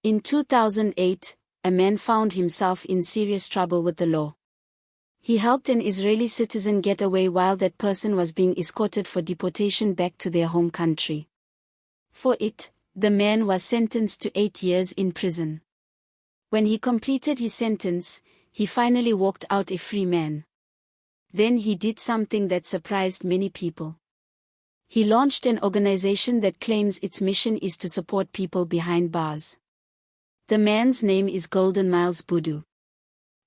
In 2008, a man found himself in serious trouble with the law. He helped an Israeli citizen get away while that person was being escorted for deportation back to their home country. For it, the man was sentenced to 8 years in prison. When he completed his sentence, he finally walked out a free man. Then he did something that surprised many people. He launched an organization that claims its mission is to support people behind bars. The man's name is Golden Miles Budu.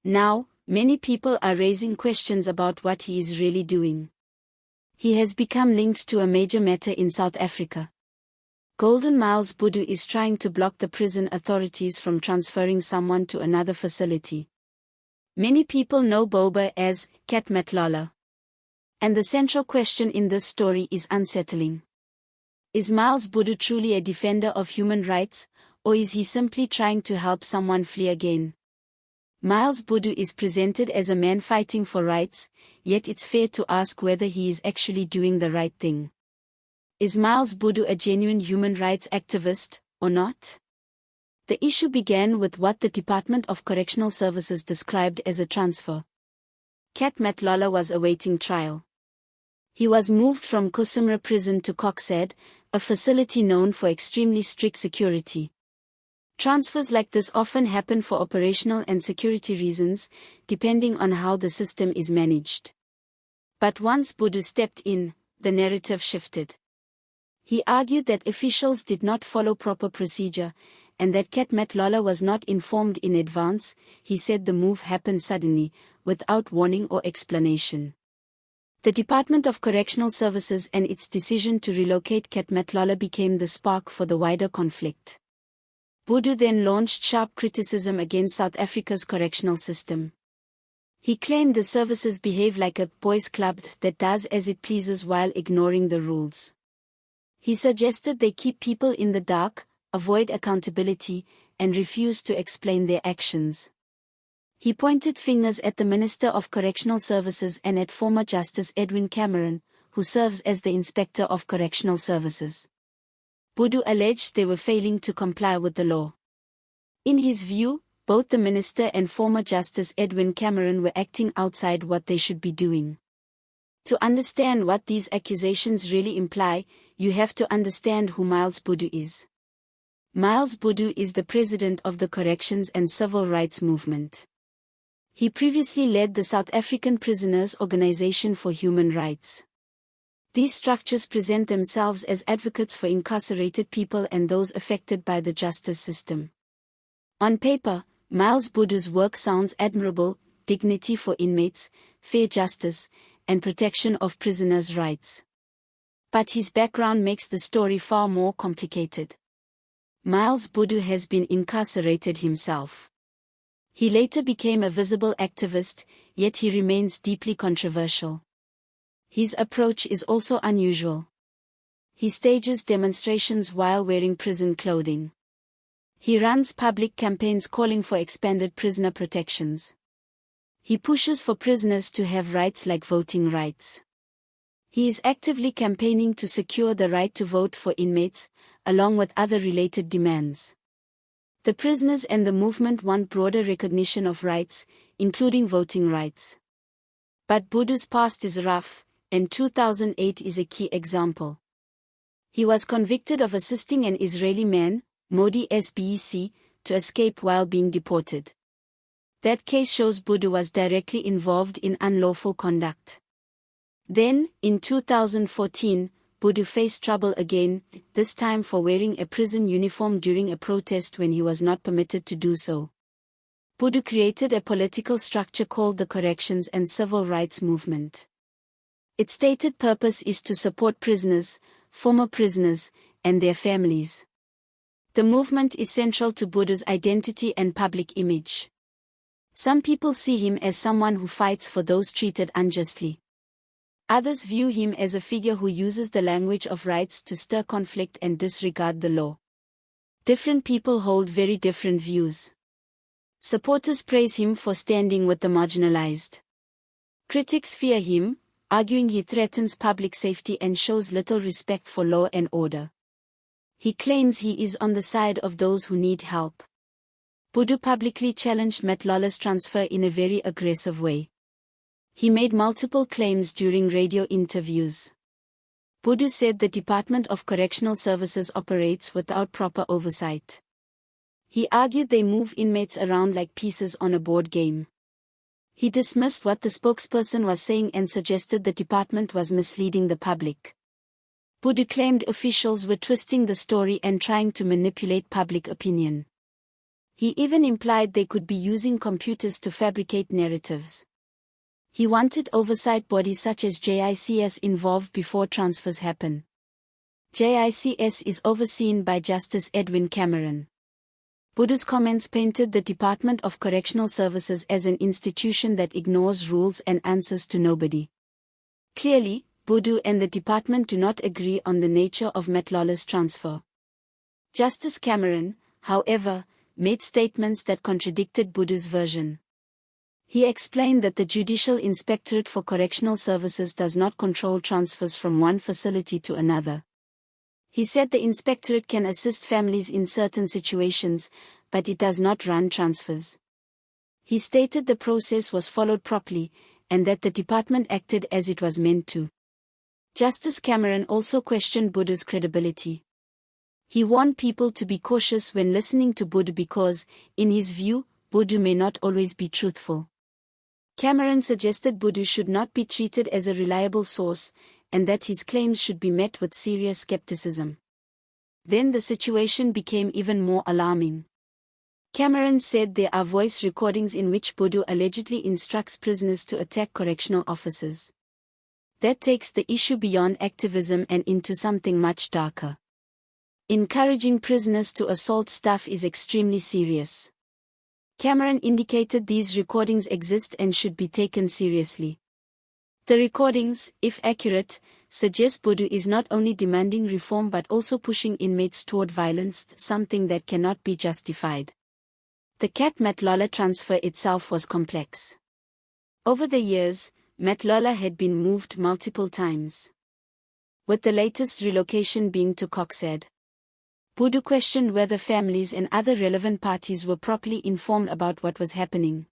Now, many people are raising questions about what he is really doing. He has become linked to a major matter in South Africa. Golden Miles Budu is trying to block the prison authorities from transferring someone to another facility. Many people know Boba as Cat Matlala. And the central question in this story is unsettling. Is Miles Budu truly a defender of human rights, or is he simply trying to help someone flee again? Miles Budu is presented as a man fighting for rights, yet it's fair to ask whether he is actually doing the right thing. Is Miles Budu a genuine human rights activist, or not? The issue began with what the Department of Correctional Services described as a transfer. Cat Matlala was awaiting trial. He was moved from Kusumra prison to Coxhead, a facility known for extremely strict security. Transfers like this often happen for operational and security reasons, depending on how the system is managed. But once Budu stepped in, the narrative shifted. He argued that officials did not follow proper procedure, and that Cat Matlala was not informed in advance. He said the move happened suddenly, without warning or explanation. The Department of Correctional Services and its decision to relocate Cat Matlala became the spark for the wider conflict. Budu then launched sharp criticism against South Africa's correctional system. He claimed the services behave like a boys' club that does as it pleases while ignoring the rules. He suggested they keep people in the dark, avoid accountability, and refuse to explain their actions. He pointed fingers at the Minister of Correctional Services and at former Justice Edwin Cameron, who serves as the Inspector of Correctional Services. Budu alleged they were failing to comply with the law. In his view, both the minister and former Justice Edwin Cameron were acting outside what they should be doing. To understand what these accusations really imply, you have to understand who Miles Budu is. Miles Budu is the president of the Corrections and Civil Rights Movement. He previously led the South African Prisoners' Organization for Human Rights. These structures present themselves as advocates for incarcerated people and those affected by the justice system. On paper, Miles Budu's work sounds admirable: dignity for inmates, fair justice, and protection of prisoners' rights. But his background makes the story far more complicated. Miles Budu has been incarcerated himself. He later became a visible activist, yet he remains deeply controversial. His approach is also unusual. He stages demonstrations while wearing prison clothing. He runs public campaigns calling for expanded prisoner protections. He pushes for prisoners to have rights like voting rights. He is actively campaigning to secure the right to vote for inmates, along with other related demands. The prisoners and the movement want broader recognition of rights, including voting rights. But Budu's past is rough, and 2008 is a key example. He was convicted of assisting an Israeli man, Modi SBEC, to escape while being deported. That case shows Budu was directly involved in unlawful conduct. Then, in 2014, Budu faced trouble again, this time for wearing a prison uniform during a protest when he was not permitted to do so. Budu created a political structure called the Corrections and Civil Rights Movement. Its stated purpose is to support prisoners, former prisoners, and their families. The movement is central to Budu's identity and public image. Some people see him as someone who fights for those treated unjustly. Others view him as a figure who uses the language of rights to stir conflict and disregard the law. Different people hold very different views. Supporters praise him for standing with the marginalized. Critics fear him, arguing he threatens public safety and shows little respect for law and order. He claims he is on the side of those who need help. Budu publicly challenged Matlala's transfer in a very aggressive way. He made multiple claims during radio interviews. Budu said the Department of Correctional Services operates without proper oversight. He argued they move inmates around like pieces on a board game. He dismissed what the spokesperson was saying and suggested the department was misleading the public. Budu claimed officials were twisting the story and trying to manipulate public opinion. He even implied they could be using computers to fabricate narratives. He wanted oversight bodies such as JICS involved before transfers happen. JICS is overseen by Justice Edwin Cameron. Budu's comments painted the Department of Correctional Services as an institution that ignores rules and answers to nobody. Clearly, Budu and the department do not agree on the nature of Matlala's transfer. Justice Cameron, however, made statements that contradicted Budu's version. He explained that the Judicial Inspectorate for Correctional Services does not control transfers from one facility to another. He said the inspectorate can assist families in certain situations, but it does not run transfers. He stated the process was followed properly, and that the department acted as it was meant to. Justice Cameron also questioned Budu's credibility. He warned people to be cautious when listening to Budu because, in his view, Budu may not always be truthful. Cameron suggested Budu should not be treated as a reliable source, and that his claims should be met with serious skepticism. Then the situation became even more alarming. Cameron said there are voice recordings in which Budu allegedly instructs prisoners to attack correctional officers. That takes the issue beyond activism and into something much darker. Encouraging prisoners to assault staff is extremely serious. Cameron indicated these recordings exist and should be taken seriously. The recordings, if accurate, suggest Budu is not only demanding reform but also pushing inmates toward violence, something that cannot be justified. The Cat Matlala transfer itself was complex. Over the years, Matlala had been moved multiple times, with the latest relocation being to Coxhead. Budu questioned whether families and other relevant parties were properly informed about what was happening.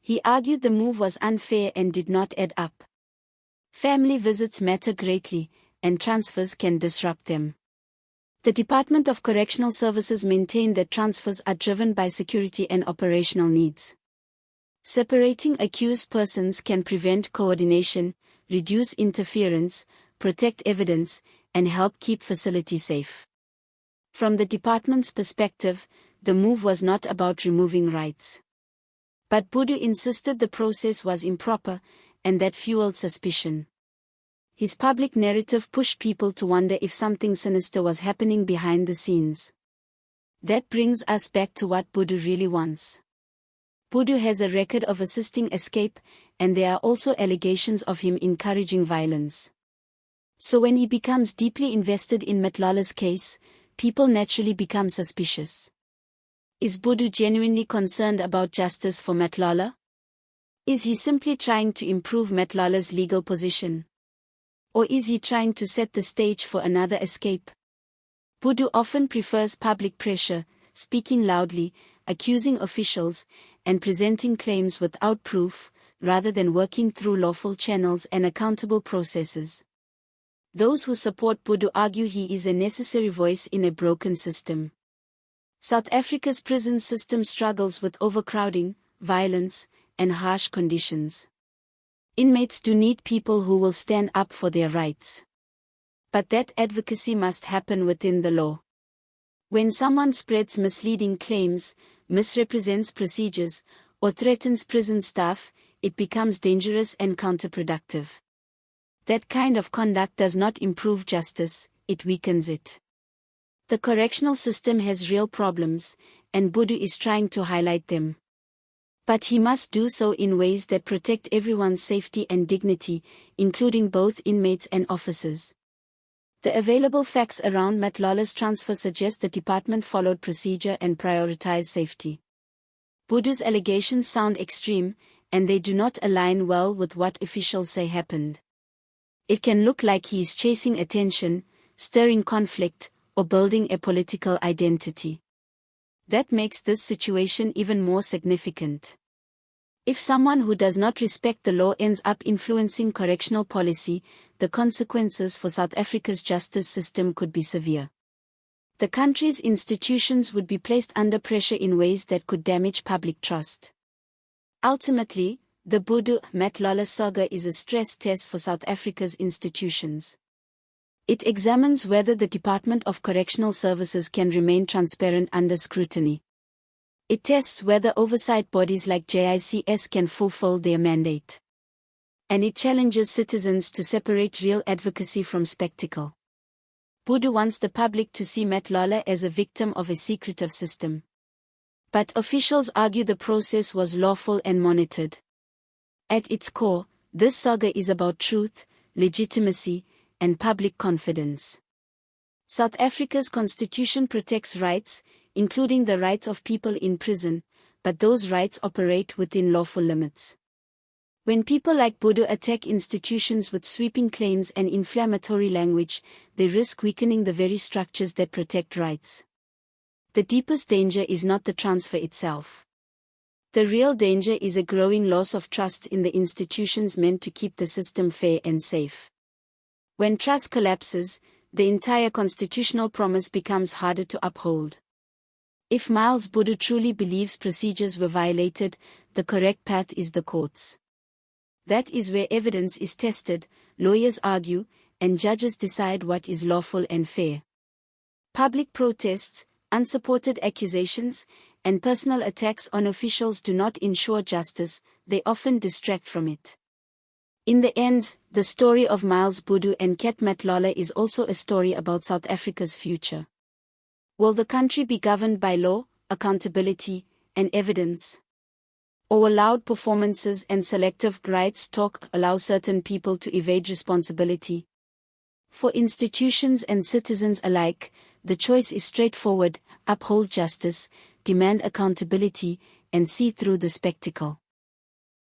He argued the move was unfair and did not add up. Family visits matter greatly, and transfers can disrupt them. The Department of Correctional Services maintained that transfers are driven by security and operational needs. Separating accused persons can prevent coordination, reduce interference, protect evidence, and help keep facilities safe. From the department's perspective, the move was not about removing rights. But Budu insisted the process was improper, and that fueled suspicion. His public narrative pushed people to wonder if something sinister was happening behind the scenes. That brings us back to what Budu really wants. Budu has a record of assisting escape, and there are also allegations of him encouraging violence. So when he becomes deeply invested in Matlala's case, people naturally become suspicious. Is Budu genuinely concerned about justice for Matlala? Is he simply trying to improve Matlala's legal position? Or is he trying to set the stage for another escape? Budu often prefers public pressure, speaking loudly, accusing officials, and presenting claims without proof, rather than working through lawful channels and accountable processes. Those who support Budu argue he is a necessary voice in a broken system. South Africa's prison system struggles with overcrowding, violence, and harsh conditions. Inmates do need people who will stand up for their rights. But that advocacy must happen within the law. When someone spreads misleading claims, misrepresents procedures, or threatens prison staff, it becomes dangerous and counterproductive. That kind of conduct does not improve justice, it weakens it. The correctional system has real problems, and Budu is trying to highlight them. But he must do so in ways that protect everyone's safety and dignity, including both inmates and officers. The available facts around Matlala's transfer suggest the department followed procedure and prioritized safety. Budu's allegations sound extreme, and they do not align well with what officials say happened. It can look like he is chasing attention, stirring conflict, or building a political identity. That makes this situation even more significant. If someone who does not respect the law ends up influencing correctional policy, the consequences for South Africa's justice system could be severe. The country's institutions would be placed under pressure in ways that could damage public trust. Ultimately, the Cat Matlala saga is a stress test for South Africa's institutions. It examines whether the Department of Correctional Services can remain transparent under scrutiny. It tests whether oversight bodies like JICS can fulfill their mandate. And it challenges citizens to separate real advocacy from spectacle. Cat wants the public to see Matlala as a victim of a secretive system. But officials argue the process was lawful and monitored. At its core, this saga is about truth, legitimacy, and public confidence. South Africa's constitution protects rights, including the rights of people in prison, but those rights operate within lawful limits. When people like Cat attack institutions with sweeping claims and inflammatory language, they risk weakening the very structures that protect rights. The deepest danger is not the transfer itself. The real danger is a growing loss of trust in the institutions meant to keep the system fair and safe. When trust collapses, the entire constitutional promise becomes harder to uphold. If Cat truly believes procedures were violated, the correct path is the courts. That is where evidence is tested, lawyers argue, and judges decide what is lawful and fair. Public protests, unsupported accusations, and personal attacks on officials do not ensure justice, they often distract from it. In the end, the story of Cat and Cat Matlala is also a story about South Africa's future. Will the country be governed by law, accountability, and evidence? Or will loud performances and selective rights talk allow certain people to evade responsibility? For institutions and citizens alike, the choice is straightforward: uphold justice, demand accountability, and see through the spectacle.